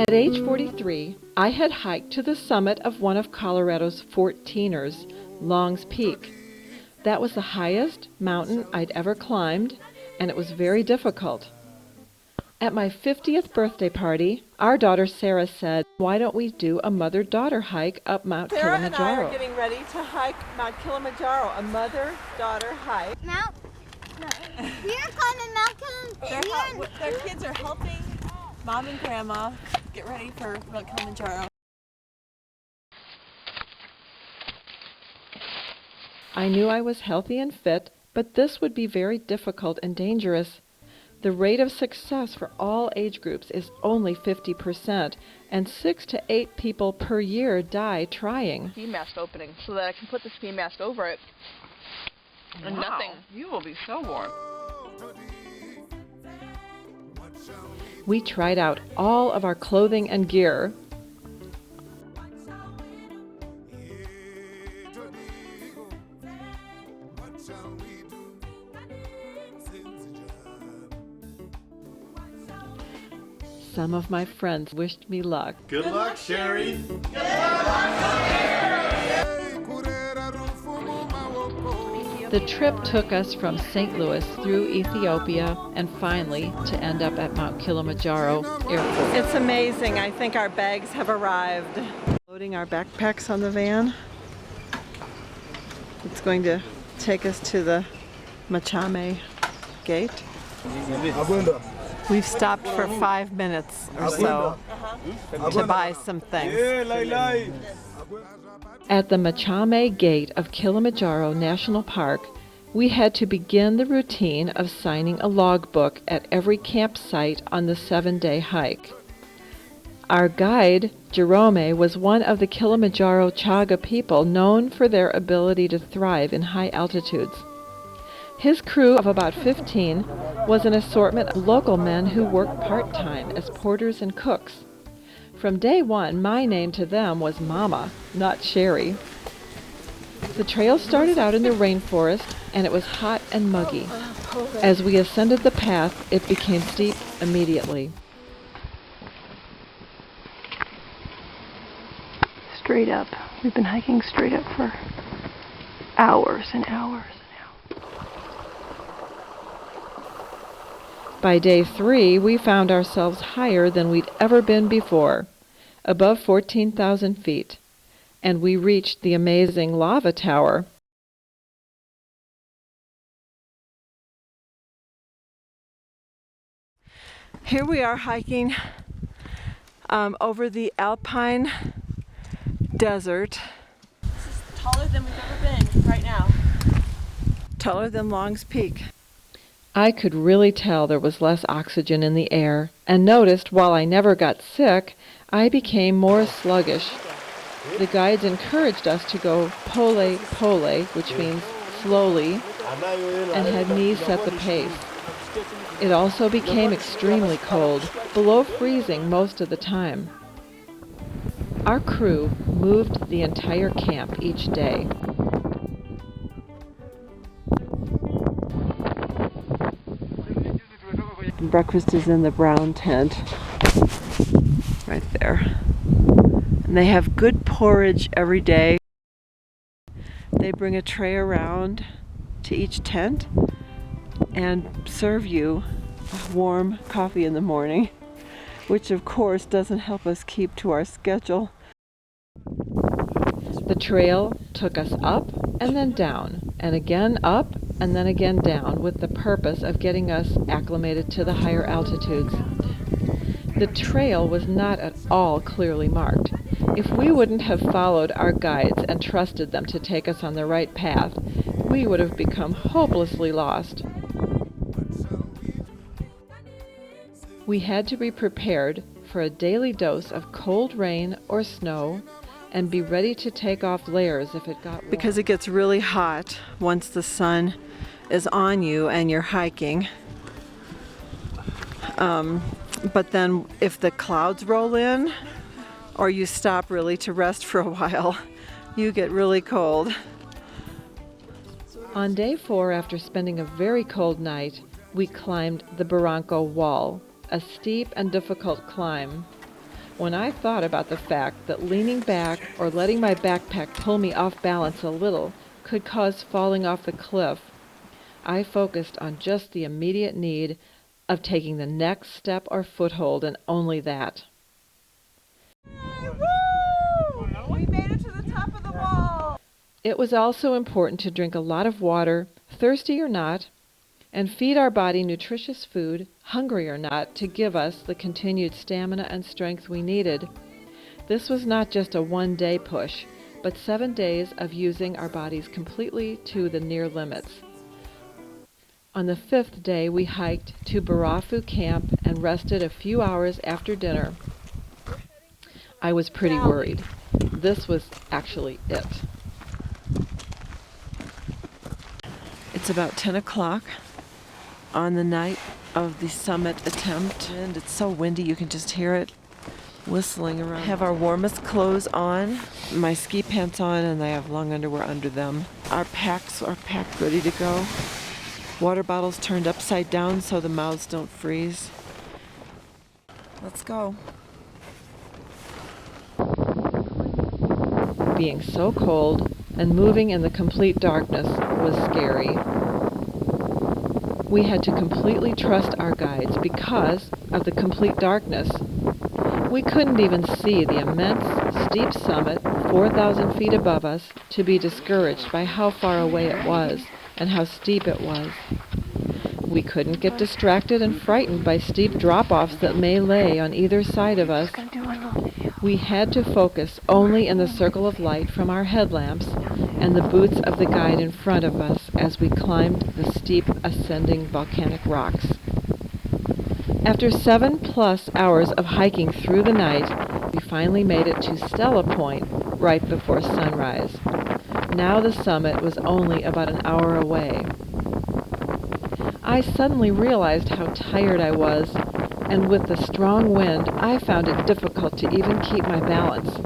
At age 43, I had hiked to the summit of one of Colorado's 14ers, Long's Peak. That was the highest mountain I'd ever climbed, and it was very difficult. At my 50th birthday party, our daughter Sarah said, "Why don't we do a mother-daughter hike up Mount Kilimanjaro?" Sarah and I are getting ready to hike Mount Kilimanjaro, a mother-daughter hike. We are climbing Mount Kilimanjaro. Their kids are helping Mom and Grandma get ready for Mount Kilimanjaro. I knew I was healthy and fit, but this would be very difficult and dangerous. The rate of success for all age groups is only 50%, and 6 to 8 people per year die trying. Ski mask opening so that I can put the ski mask over it. And nothing. You will be so warm. We tried out all of our clothing and gear. Some of my friends wished me luck. Good luck, Sherry. The trip took us from St. Louis through Ethiopia and finally to end up at Mount Kilimanjaro Airport. It's amazing. I think our bags have arrived. Loading our backpacks on the van. It's going to take us to the Machame gate. We've stopped for 5 minutes or so to buy some things. At the Machame gate of Kilimanjaro National Park, we had to begin the routine of signing a logbook at every campsite on the 7-day hike. Our guide, Jerome, was one of the Kilimanjaro Chaga people known for their ability to thrive in high altitudes. His crew of about 15 was an assortment of local men who worked part-time as porters and cooks. From day one, my name to them was Mama, not Sherry. The trail started out in the rainforest, and it was hot and muggy. As we ascended the path, it became steep immediately. Straight up. We've been hiking straight up for hours and hours. By day 3, we found ourselves higher than we'd ever been before, above 14,000 feet, and we reached the amazing lava tower. Here we are hiking over the Alpine Desert. This is taller than we've ever been right now. Taller than Long's Peak. I could really tell there was less oxygen in the air, and noticed while I never got sick, I became more sluggish. The guides encouraged us to go pole pole, which means slowly, and had me set the pace. It also became extremely cold, below freezing most of the time. Our crew moved the entire camp each day. Breakfast is in the brown tent, right there. And they have good porridge every day. They bring a tray around to each tent and serve you warm coffee in the morning, which of course doesn't help us keep to our schedule. The trail took us up and then down, and again up and then again down, with the purpose of getting us acclimated to the higher altitudes. The trail was not at all clearly marked. If we wouldn't have followed our guides and trusted them to take us on the right path, we would have become hopelessly lost. We had to be prepared for a daily dose of cold rain or snow, and be ready to take off layers if it got warm. Because it gets really hot once the sun is on you and you're hiking. But then if the clouds roll in, or you stop really to rest for a while, you get really cold. On day 4, after spending a very cold night, we climbed the Barranco Wall, a steep and difficult climb. When I thought about the fact that leaning back or letting my backpack pull me off balance a little could cause falling off the cliff, I focused on just the immediate need of taking the next step or foothold, and only that. Woo! We made it to the top of the wall! It was also important to drink a lot of water, thirsty or not, and feed our body nutritious food, hungry or not, to give us the continued stamina and strength we needed. This was not just a one-day push, but 7 days of using our bodies completely to the near limits. On the 5th day, we hiked to Barafu Camp and rested a few hours after dinner. I was pretty worried. This was actually it. It's about 10 o'clock on the night of the summit attempt, and it's so windy you can just hear it whistling around. I have our warmest clothes on, my ski pants on, and I have long underwear under them. Our packs are packed ready to go. Water bottles turned upside down so the mouths don't freeze. Let's go. Being so cold and moving in the complete darkness was scary. We had to completely trust our guides because of the complete darkness. We couldn't even see the immense, steep summit 4,000 feet above us to be discouraged by how far away it was and how steep it was. We couldn't get distracted and frightened by steep drop-offs that may lay on either side of us. We had to focus only in the circle of light from our headlamps and the boots of the guide in front of us as we climbed the steep ascending volcanic rocks. After 7+ hours of hiking through the night, we finally made it to Stella Point right before sunrise. Now the summit was only about an hour away. I suddenly realized how tired I was, and with the strong wind, I found it difficult to even keep my balance.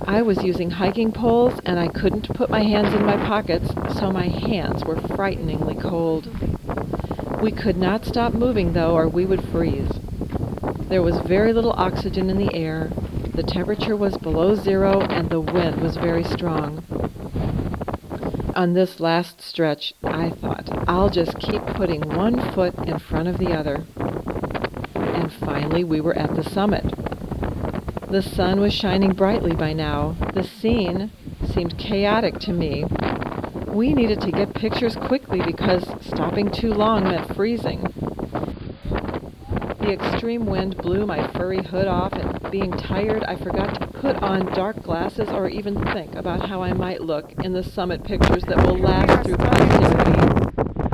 I was using hiking poles, and I couldn't put my hands in my pockets, so my hands were frighteningly cold. We could not stop moving, though, or we would freeze. There was very little oxygen in the air, the temperature was below zero, and the wind was very strong. On this last stretch, I thought, I'll just keep putting one foot in front of the other. And finally, we were at the summit. The sun was shining brightly by now. The scene seemed chaotic to me. We needed to get pictures quickly because stopping too long meant freezing. The extreme wind blew my furry hood off, and being tired, I forgot to put on dark glasses or even think about how I might look in the summit pictures that will last through posterity.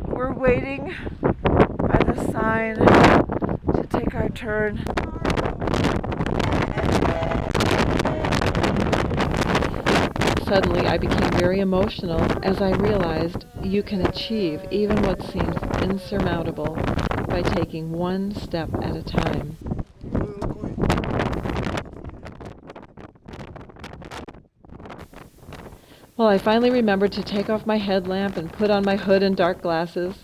We're waiting by the sign to take our turn. Suddenly, I became very emotional as I realized you can achieve even what seems insurmountable by taking one step at a time. Well, I finally remembered to take off my headlamp and put on my hood and dark glasses.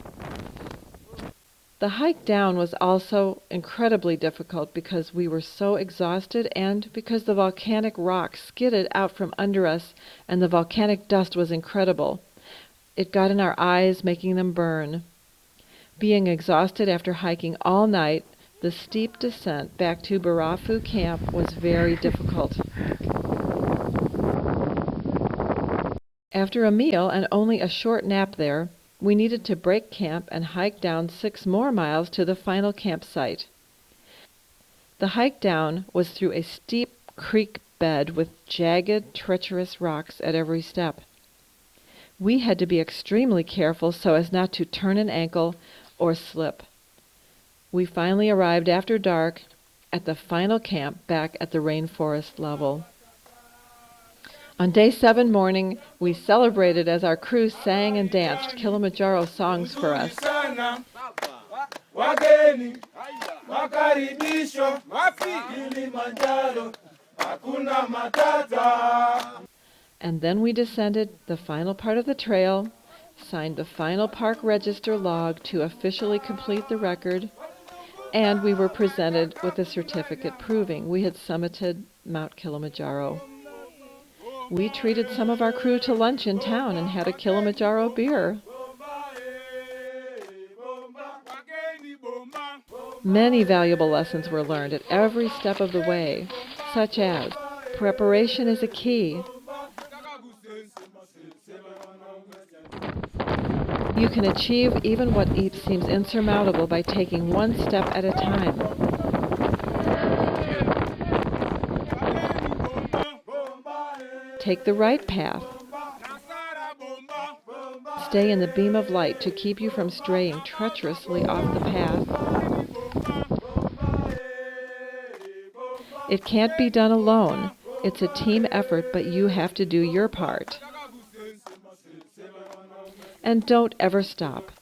The hike down was also incredibly difficult because we were so exhausted and because the volcanic rock skidded out from under us and the volcanic dust was incredible. It got in our eyes, making them burn. Being exhausted after hiking all night, the steep descent back to Barafu Camp was very difficult. After a meal and only a short nap there, we needed to break camp and hike down 6 more miles to the final campsite. The hike down was through a steep creek bed with jagged, treacherous rocks at every step. We had to be extremely careful so as not to turn an ankle or slip. We finally arrived after dark at the final camp back at the rainforest level. On day 7 morning, we celebrated as our crew sang and danced Kilimanjaro songs for us. And then we descended the final part of the trail, signed the final park register log to officially complete the record, And we were presented with a certificate proving we had summited Mount Kilimanjaro. We treated some of our crew to lunch in town and had a Kilimanjaro beer. Many valuable lessons were learned at every step of the way, such as preparation is a key. You can achieve even what seems insurmountable by taking one step at a time. Take the right path. Stay in the beam of light to keep you from straying treacherously off the path. It can't be done alone. It's a team effort, but you have to do your part. And don't ever stop.